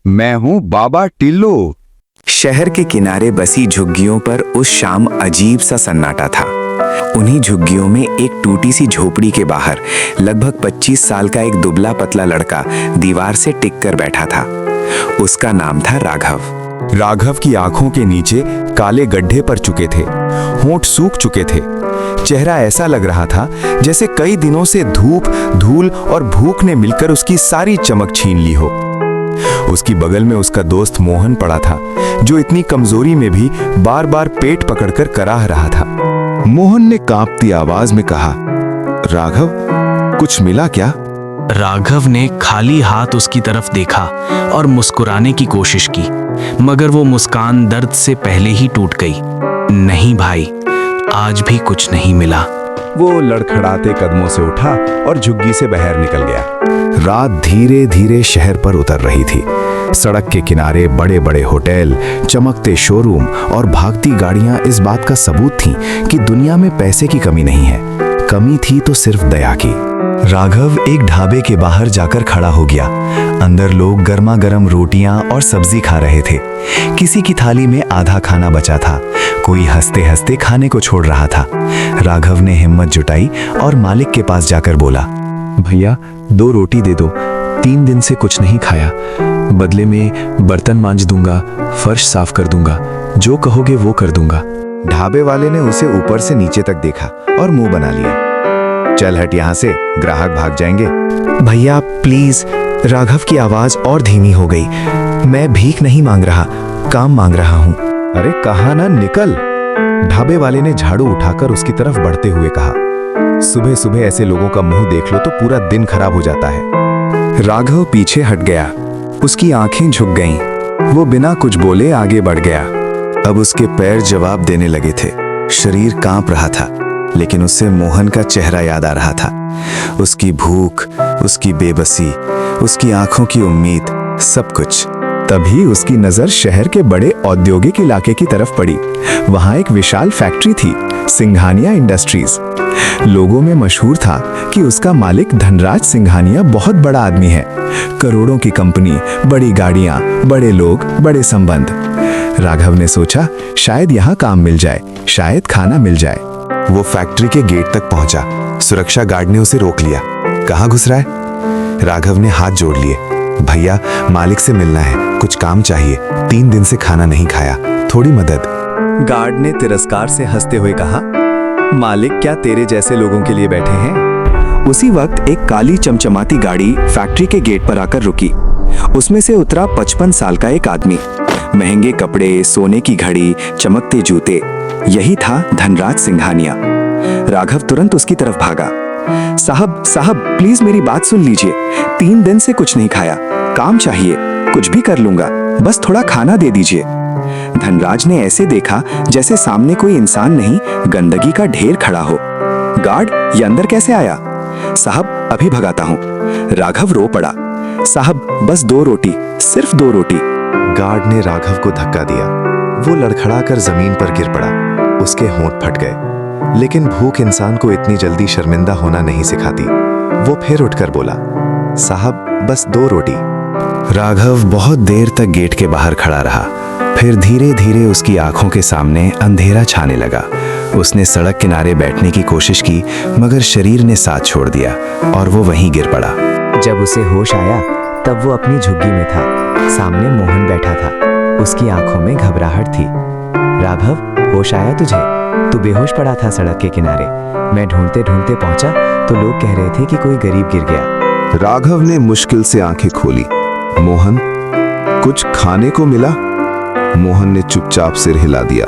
मैं हूँ बाबा टिल्लू। शहर के किनारे बसी झुग्गियों पर उस शाम अजीब सा सन्नाटा था। उन्हीं झुग्गियों में एक टूटी सी झोपड़ी के बाहर लगभग 25 साल का एक दुबला पतला लड़का दीवार से टिक कर बैठा था। उसका नाम था राघव। राघव की आंखों के नीचे काले गड्ढे पड़ चुके थे, होंठ सूख चुके थे। चेहरा ऐसा लग रहा था जैसे कई दिनों से धूप, धूल और भूख ने मिलकर उसकी सारी चमक छीन ली हो। उसकी बगल में उसका दोस्त मोहन पड़ा था, जो इतनी कमजोरी में भी बार बार पेट पकड़कर कराह रहा था। मोहन ने कांपती आवाज में कहा, राघव, कुछ मिला क्या? राघव ने खाली हाथ उसकी तरफ देखा और मुस्कुराने की कोशिश की, मगर वो मुस्कान दर्द से पहले ही टूट गई। नहीं भाई, आज भी कुछ नहीं मिला। वो लड़खड़ाते कदमों से उठा और झुग्गी से बाहर निकल गया। रात धीरे धीरे शहर पर उतर रही थी। सड़क के किनारे बड़े बड़े होटल, चमकते शोरूम और भागती गाड़ियां इस बात का सबूत थीं कि दुनिया में पैसे की कमी नहीं है। कमी थी तो सिर्फ दया की। राघव एक ढाबे के बाहर जाकर खड़ा हो गया। अंदर लोग गर्मा गर्म रोटियां और सब्जी खा रहे थे। किसी की थाली में आधा खाना बचा था, कोई हंसते हंसते खाने को छोड़ रहा था। राघव ने हिम्मत जुटाई और मालिक के पास जाकर बोला, भैया 2 रोटी दे दो, 3 दिन से कुछ नहीं खाया। बदले में बर्तन मांज दूंगा, फर्श साफ कर दूंगा, जो कहोगे वो कर दूंगा। ढाबे वाले ने उसे ऊपर से नीचे तक देखा और मुंह बना लिया। चल हट यहाँ से, ग्राहक भाग जाएंगे। भैया प्लीज। राघव की आवाज और धीमी हो गई। मैं भीख नहीं मांग रहा, काम मांग रहा हूँ। अरे कहा ना निकल। ढाबे वाले ने झाड़ू उठाकर उसकी तरफ बढ़ते हुए कहा, सुबह सुबह ऐसे लोगों का मुंह देख लो तो पूरा दिन खराब हो जाता है। राघव पीछे हट गया। उसकी आंखें झुक गईं। वो बिना कुछ बोले आगे बढ़ गया। अब उसके पैर जवाब देने लगे थे। शरीर कांप रहा था, लेकिन उससे मोहन का चेहरा याद आ रहा था। उसकी भूख, उसकी बेबसी, उसकी आंखों की उम्मीद, सब कुछ। तभी उसकी नजर शहर के बड़े औद्योगिक इलाके की तरफ पड़ी। वहां एक विशाल फैक्ट्री थी, सिंघानिया इंडस्ट्रीज। लोगों में मशहूर था कि उसका मालिक धनराज सिंघानिया बहुत बड़ा आदमी है। करोड़ों की कंपनी, बड़ी गाड़ियां, बड़े लोग, बड़े संबंध। राघव ने सोचा, शायद यहाँ काम मिल जाए, शायद खाना मिल जाए। वो फैक्ट्री के गेट तक पहुंचा। सुरक्षा गार्ड ने उसे रोक लिया। कहाँ घुस रहा है? राघव ने हाथ जोड़ लिए। भैया, मालिक से मिलना है, कुछ काम चाहिए। 3 दिन से खाना नहीं खाया, थोड़ी मदद। गार्ड ने तिरस्कार से हंसते हुए कहा, मालिक क्या तेरे जैसे लोगों के लिए बैठे हैं? उसी वक्त एक काली चमचमाती गाड़ी फैक्ट्री के गेट पर आकर रुकी। उसमें से उतरा 55 साल का एक आदमी। महंगे कपड़े, सोने की घड़ी, चमकते जूते। यही था धनराज सिंघानिया। राघव तुरंत उसकी तरफ भागा। साहब साहब, प्लीज मेरी बात सुन लीजिए। 3 दिन से कुछ नहीं खाया, काम चाहिए, कुछ भी कर लूंगा, बस थोड़ा खाना दे दीजिए। धनराज ने ऐसे देखा जैसे सामने कोई इंसान नहीं, गंदगी का ढेर खड़ा हो। गार्ड, ये अंदर कैसे आया? साहब अभी भगाता हूँ। राघव रो पड़ा। साहब बस 2 रोटी, सिर्फ 2 रोटी। गार्ड ने राघव को धक्का दिया। वो लड़खड़ाकर जमीन पर गिर पड़ा। उसके होंठ फट गए। लेकिन भूख इंसान को इतनी जल्दी शर्मिंदा होना नहीं सिखाती। वो फिर उठकर बोला, साहब बस 2 रोटी। राघव बहुत देर तक गेट के बाहर खड़ा रहा। फिर धीरे धीरे उसकी आंखों के सामने अंधेरा छाने लगा। उसने सड़क किनारे बैठने की कोशिश की, मगर शरीर ने साथ छोड़ दिया और वो वहीं गिर पड़ा। जब उसे होश आया तब वो अपनी झुग्गी में था। सामने मोहन बैठा था। उसकी आंखों में घबराहट थी। राघव, होश आया तुझे? तू बेहोश पड़ा था सड़क के किनारे। मैं ढूंढते ढूंढते पहुंचा तो लोग कह रहे थे कि कोई गरीब गिर गया। राघव ने मुश्किल से आंखें खोली। मोहन, कुछ खाने को मिला? मोहन ने चुपचाप सिर हिला दिया,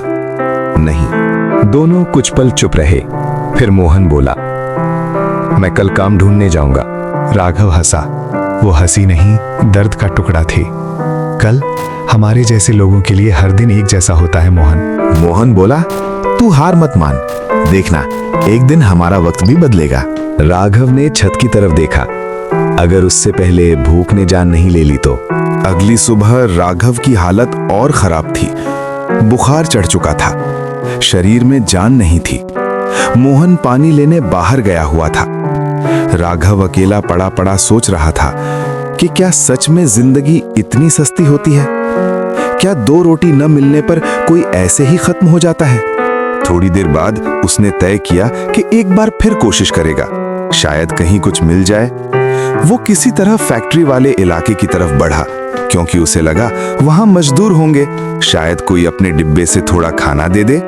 नहीं। दोनों कुछ पल चुप रहे। फिर मोहन बोला, मैं कल काम ढूंढने जाऊंगा। राघव हंसा। वो हंसी नहीं, दर्द का टुकड़ा थी। कल हमारे जैसे लोगों के लिए हर दिन एक जैसा होता है मोहन। मोहन बोला, तू हार मत मान, देखना एक दिन हमारा वक्त भी बदलेगा। राघव ने छत की तरफ देखा। अगर उससे पहले भूख ने जान नहीं ले ली तो। अगली सुबह राघव की हालत और खराब थी। बुखार चढ़ चुका था, शरीर में जान नहीं थी। मोहन पानी लेने बाहर गया हुआ था। राघव अकेला पड़ा पड़ा सोच रहा था कि क्या सच में जिंदगी इतनी सस्ती होती है? क्या 2 रोटी न मिलने पर कोई ऐसे ही खत्म हो जाता है? थोड़ी देर बाद उसने तय किया कि एक बार फिर कोशिश करेगा, शायद कहीं कुछ मिल जाए। वो किसी तरह फैक्ट्री वाले इलाके की तरफ बढ़ा, क्योंकि उसे लगा वहां मजदूर होंगे, शायद कोई अपने डिब्बे से थोड़ा खाना दे दे।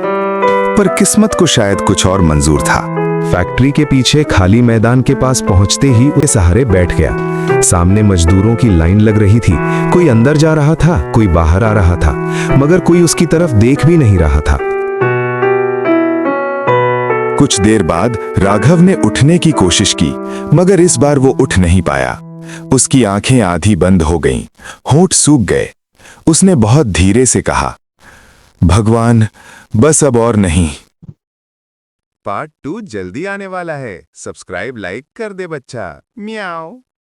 पर किस्मत को शायद कुछ और मंजूर था। फैक्ट्री के पीछे खाली मैदान के पास पहुंचते ही वो सहारे बैठ गया। सामने मजदूरों की लाइन लग रही थी। कोई अंदर जा रहा था, कोई बाहर आ रहा था, मगर कोई उसकी तरफ देख भी नहीं रहा था। कुछ देर बाद राघव ने उठने की कोशिश की, मगर इस बार वो उठ नहीं पाया। उसकी आंखें आधी बंद हो गईं, होंठ सूख गए। उसने बहुत धीरे से कहा, भगवान, बस अब और नहीं। पार्ट 2 जल्दी आने वाला है। सब्सक्राइब लाइक कर दे बच्चा। म्याऊ।